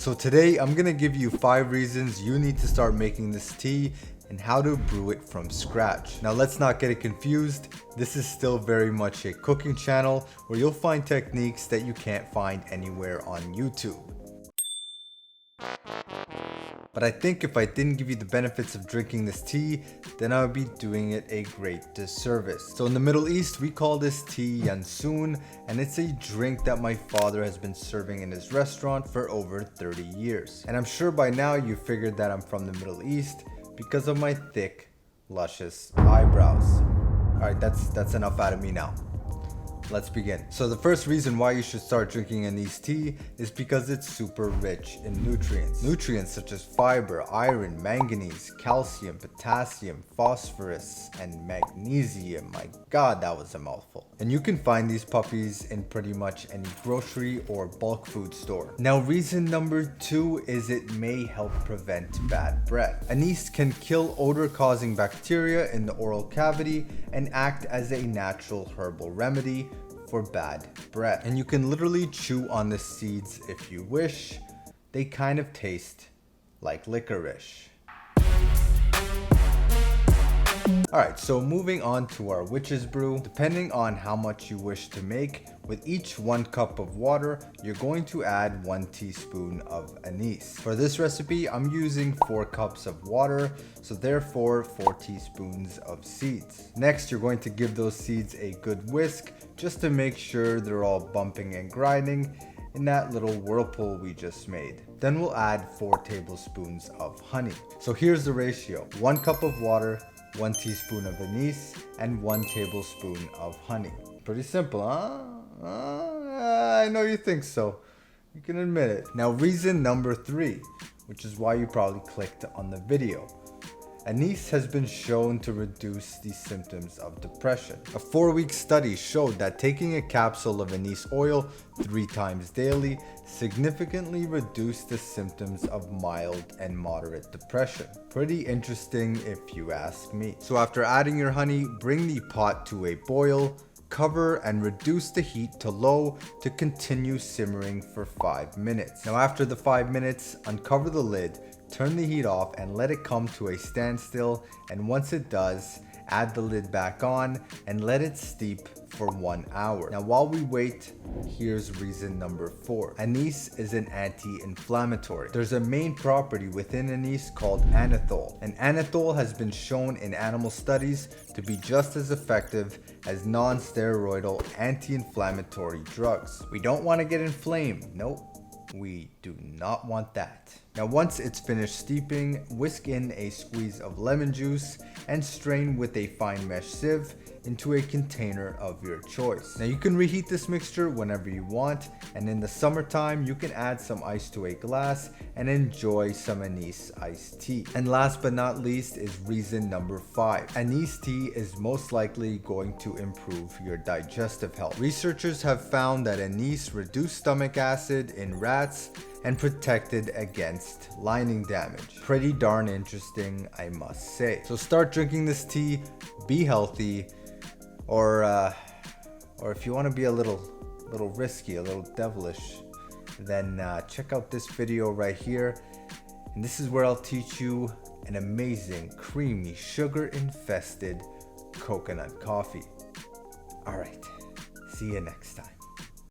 So today I'm gonna give you 5 reasons you need to start making this tea and how to brew it from scratch. Now let's not get it confused. This is still very much a cooking channel where you'll find techniques that you can't find anywhere on YouTube. But I think if I didn't give you the benefits of drinking this tea, then I would be doing it a great disservice. So in the Middle East, we call this tea yansun, and it's a drink that my father has been serving in his restaurant for over 30 years. And I'm sure by now you figured that I'm from the Middle East because of my thick, luscious eyebrows. Alright, that's enough out of me now. Let's begin. So the first reason why you should start drinking anise tea is because it's super rich in nutrients. Nutrients such as fiber, iron, manganese, calcium, potassium, phosphorus, and magnesium. My God, that was a mouthful. And you can find these puppies in pretty much any grocery or bulk food store. Now, reason number 2 is it may help prevent bad breath. Anise can kill odor-causing bacteria in the oral cavity and act as a natural herbal remedy for bad breath. And you can literally chew on the seeds if you wish. They kind of taste like licorice. Alright, so moving on to our witch's brew. Depending on how much you wish to make, with each 1 cup of water, you're going to add 1 teaspoon of anise. For this recipe, I'm using 4 cups of water, so therefore 4 teaspoons of seeds. Next, you're going to give those seeds a good whisk, just to make sure they're all bumping and grinding in that little whirlpool we just made. Then we'll add 4 tablespoons of honey. So here's the ratio: 1 cup of water, 1 teaspoon of anise, and 1 tablespoon of honey. Pretty simple, huh? I know you think so. You can admit it. Now, reason number 3, which is why you probably clicked on the video. Anise has been shown to reduce the symptoms of depression. A 4-week study showed that taking a capsule of anise oil 3 times daily significantly reduced the symptoms of mild and moderate depression. Pretty interesting if you ask me. So after adding your honey, bring the pot to a boil, cover and reduce the heat to low to continue simmering for 5 minutes. Now after the 5 minutes, uncover the lid, turn the heat off and let it come to a standstill, and once it does, add the lid back on and let it steep for 1 hour. Now while we wait, here's reason number 4. Anise is an anti-inflammatory. There's a main property within anise called anethole, and anethole has been shown in animal studies to be just as effective as non-steroidal anti-inflammatory drugs. We don't want to get inflamed. Nope. We do not want that. Now once it's finished steeping, whisk in a squeeze of lemon juice and strain with a fine mesh sieve into a container of your choice. Now you can reheat this mixture whenever you want, and in the summertime you can add some ice to a glass and enjoy some anise iced tea. And last but not least is reason number 5. Anise tea is most likely going to improve your digestive health. Researchers have found that anise reduced stomach acid in rats and protected against lining damage. Pretty darn interesting, I must say. So start drinking this tea, be healthy, or if you want to be a little risky, a little devilish, then check out this video right here. And this is where I'll teach you an amazing, creamy, sugar-infested coconut coffee. Alright, see you next time.